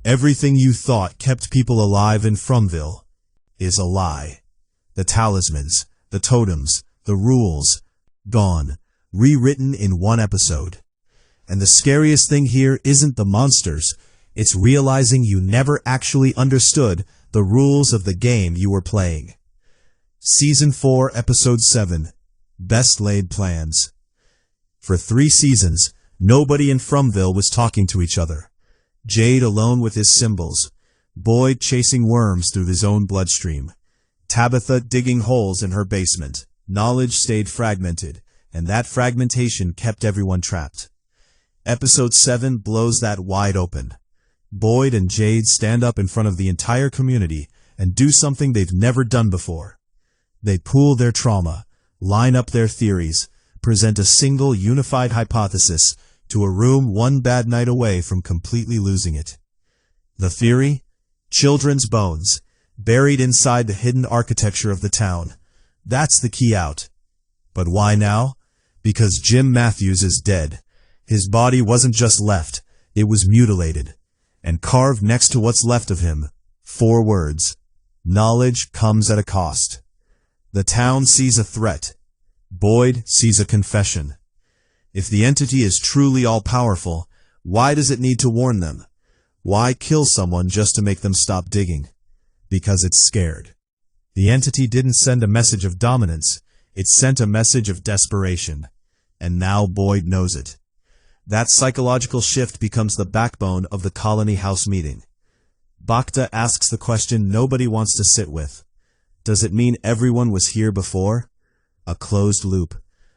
Everything you thought kept people alive in Fromville is a lie. The talismans, the totems, the rules, gone, rewritten in one episode. And the scariest thing here isn't the monsters, it's realizing you never actually understood the rules of the game you were playing. Season 4, Episode 7, Best Laid Plans. For 3 seasons, nobody in Fromville was talking to each other. Jade alone with his symbols, Boyd chasing worms through his own bloodstream, Tabitha digging holes in her basement. Knowledge stayed fragmented, and that fragmentation kept everyone trapped. Episode 7 blows that wide open. Boyd and Jade stand up in front of the entire community and do something they've never done before. They pool their trauma, line up their theories, present a single unified hypothesis to a room one bad night away from completely losing it. The theory? Children's bones, buried inside the hidden architecture of the town. That's the key out. But why now? Because Jim Matthews is dead. His body wasn't just left, it was mutilated. And carved next to what's left of him, 4 words. Knowledge comes at a cost. The town sees a threat. Boyd sees a confession. If the entity is truly all-powerful, why does it need to warn them? Why kill someone just to make them stop digging? Because it's scared. The entity didn't send a message of dominance, it sent a message of desperation. And now Boyd knows it. That psychological shift becomes the backbone of the Colony House meeting. Bacta asks the question nobody wants to sit with. Does it mean everyone was here before? A closed loop.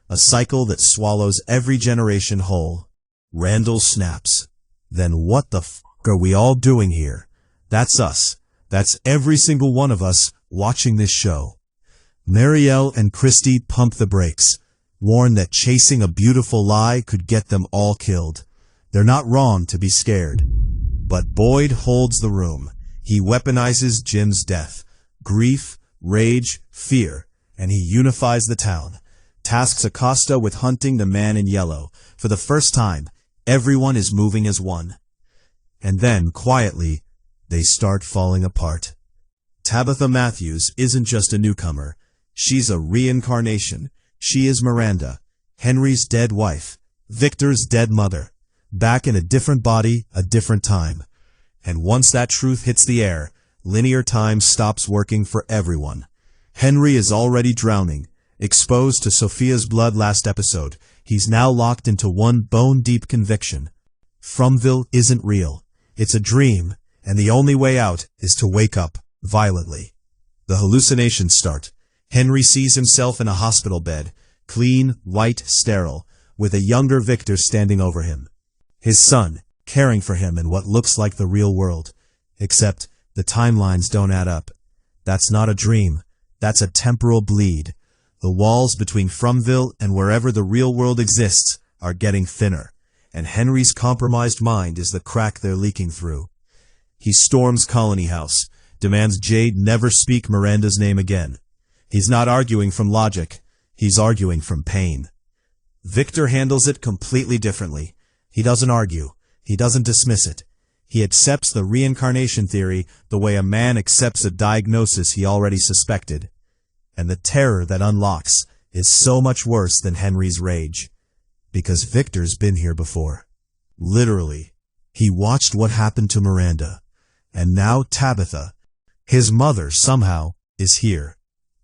A cycle that swallows every generation whole. Randall snaps. Then what the f*** are we all doing here? That's us. That's every single one of us watching this show. Marielle and Christy pump the brakes, warn that chasing a beautiful lie could get them all killed. They're not wrong to be scared. But Boyd holds the room. He weaponizes Jim's death. Grief, rage, fear, and he unifies the town. Tasks Acosta with hunting the man in yellow. For the first time, everyone is moving as one. And then, quietly, they start falling apart. Tabitha Matthews isn't just a newcomer. She's a reincarnation. She is Miranda, Henry's dead wife, Victor's dead mother, back in a different body, a different time. And once that truth hits the air, linear time stops working for everyone. Henry is already drowning. Exposed to Sophia's blood last episode, he's now locked into one bone-deep conviction. Fromville isn't real. It's a dream, and the only way out is to wake up violently. The hallucinations start. Henry sees himself in a hospital bed, clean, white, sterile, with a younger Victor standing over him. His son, caring for him in what looks like the real world. Except the timelines don't add up. That's not a dream. That's a temporal bleed. The walls between Fromville and wherever the real world exists are getting thinner, and Henry's compromised mind is the crack they're leaking through. He storms Colony House, demands Jade never speak Miranda's name again. He's not arguing from logic, he's arguing from pain. Victor handles it completely differently. He doesn't argue, he doesn't dismiss it. He accepts the reincarnation theory the way a man accepts a diagnosis he already suspected. And the terror that unlocks is so much worse than Henry's rage. Because Victor's been here before. Literally. He watched what happened to Miranda. And now Tabitha, his mother somehow, is here.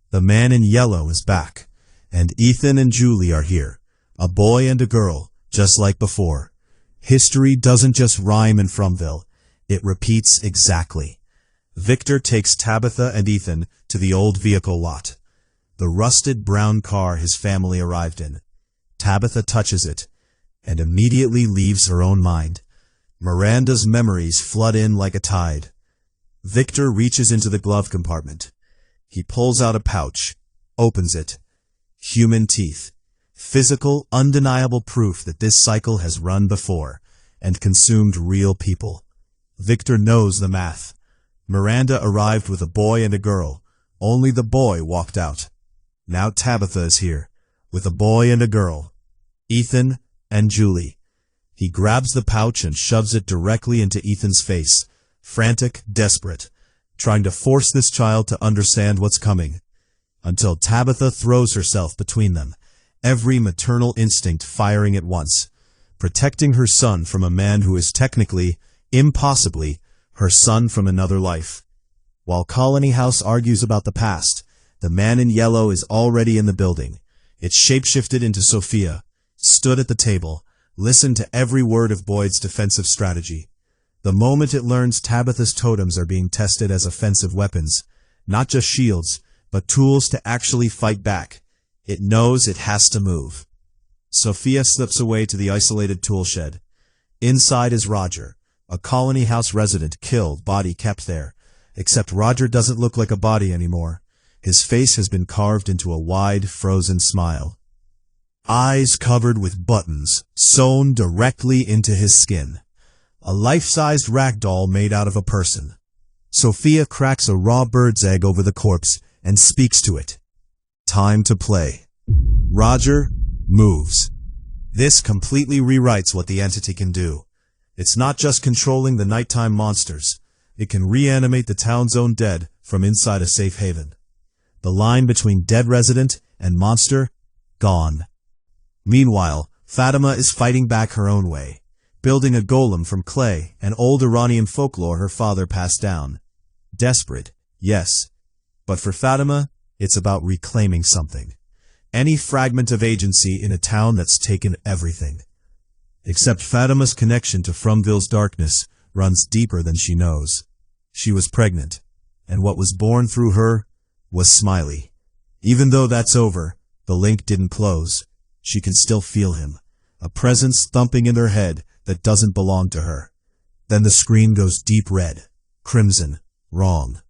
The man in yellow is back. And Ethan and Julie are here. A boy and a girl, just like before. History doesn't just rhyme in Fromville. It repeats exactly. Victor takes Tabitha and Ethan to the old vehicle lot. The rusted brown car his family arrived in. Tabitha touches it, and immediately leaves her own mind. Miranda's memories flood in like a tide. Victor reaches into the glove compartment. He pulls out a pouch, opens it. Human teeth. Physical, undeniable proof that this cycle has run before, and consumed real people. Victor knows the math. Miranda arrived with a boy and a girl. Only the boy walked out. Now Tabitha is here, with a boy and a girl. Ethan and Julie. He grabs the pouch and shoves it directly into Ethan's face, frantic, desperate, trying to force this child to understand what's coming, until Tabitha throws herself between them, every maternal instinct firing at once, protecting her son from a man who is technically, impossibly, her son from another life. While Colony House argues about the past, the man in yellow is already in the building. It shapeshifted into Sophia, stood at the table, listened to every word of Boyd's defensive strategy. The moment it learns Tabitha's totems are being tested as offensive weapons, not just shields, but tools to actually fight back, it knows it has to move. Sophia slips away to the isolated tool shed. Inside is Roger, a Colony House resident killed, body kept there. Except Roger doesn't look like a body anymore. His face has been carved into a wide, frozen smile. Eyes covered with buttons, sewn directly into his skin. A life-sized ragdoll made out of a person. Sophia cracks a raw bird's egg over the corpse and speaks to it. Time to play. Roger moves. This completely rewrites what the entity can do. It's not just controlling the nighttime monsters. It can reanimate the town's own dead from inside a safe haven. The line between dead resident and monster, gone. Meanwhile, Fatima is fighting back her own way, building a golem from clay and old Iranian folklore her father passed down. Desperate, yes. But for Fatima, it's about reclaiming something. Any fragment of agency in a town that's taken everything. Except Fatima's connection to Fromville's darkness runs deeper than she knows. She was pregnant, and what was born through her was Smiley. Even though that's over, the link didn't close. She can still feel him, a presence thumping in her head that doesn't belong to her. Then the screen goes deep red, crimson, wrong.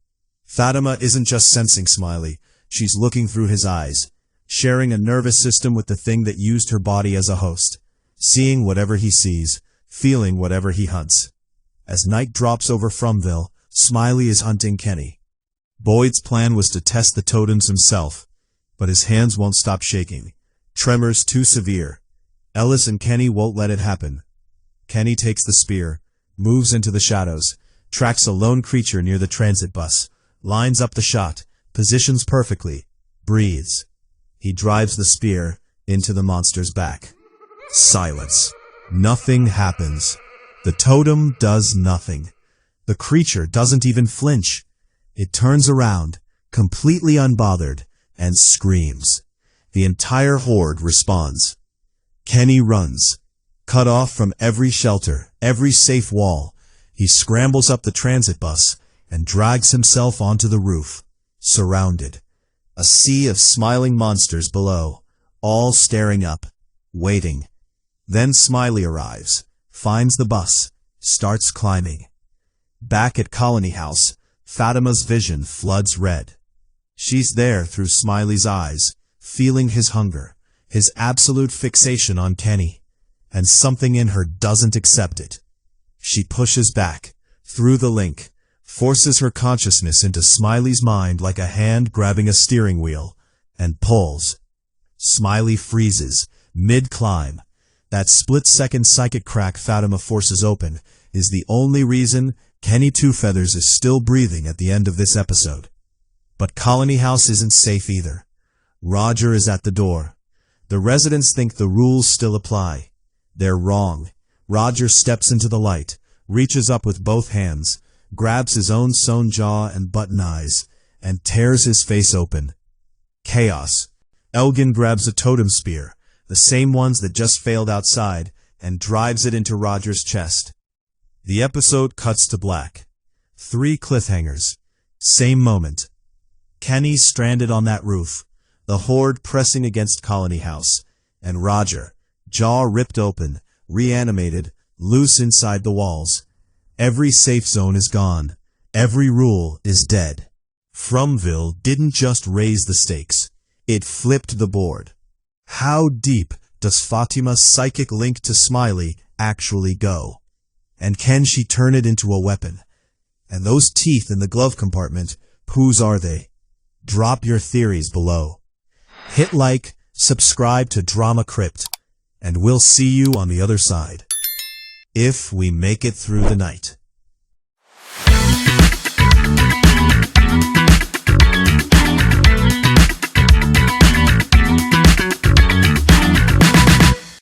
Fatima isn't just sensing Smiley, she's looking through his eyes, sharing a nervous system with the thing that used her body as a host, seeing whatever he sees, feeling whatever he hunts. As night drops over Fromville, Smiley is hunting Kenny. Boyd's plan was to test the totems himself, but his hands won't stop shaking. Tremors too severe. Ellis and Kenny won't let it happen. Kenny takes the spear, moves into the shadows, tracks a lone creature near the transit bus, lines up the shot, positions perfectly, breathes. He drives the spear into the monster's back. Silence. Nothing happens. The totem does nothing. The creature doesn't even flinch. It turns around, completely unbothered, and screams. The entire horde responds. Kenny runs. Cut off from every shelter, every safe wall, he scrambles up the transit bus and drags himself onto the roof, surrounded. A sea of smiling monsters below, all staring up, waiting. Then Smiley arrives, finds the bus, starts climbing. Back at Colony House, Fatima's vision floods red. She's there through Smiley's eyes, feeling his hunger, his absolute fixation on Kenny, and something in her doesn't accept it. She pushes back, through the link, forces her consciousness into Smiley's mind like a hand grabbing a steering wheel, and pulls. Smiley freezes, mid-climb. That split-second psychic crack Fatima forces open is the only reason Kenny Two Feathers is still breathing at the end of this episode. But Colony House isn't safe either. Roger is at the door. The residents think the rules still apply. They're wrong. Roger steps into the light, reaches up with both hands, grabs his own sewn jaw and button eyes, and tears his face open. Chaos. Elgin grabs a totem spear, the same ones that just failed outside, and drives it into Roger's chest. The episode cuts to black. 3 cliffhangers. Same moment. Kenny's stranded on that roof, the horde pressing against Colony House, and Roger, jaw ripped open, reanimated, loose inside the walls. Every safe zone is gone. Every rule is dead. Fromville didn't just raise the stakes. It flipped the board. How deep does Fatima's psychic link to Smiley actually go? And can she turn it into a weapon? And those teeth in the glove compartment, whose are they? Drop your theories below. Hit like, subscribe to Drama Crypt, and we'll see you on the other side. If we make it through the night.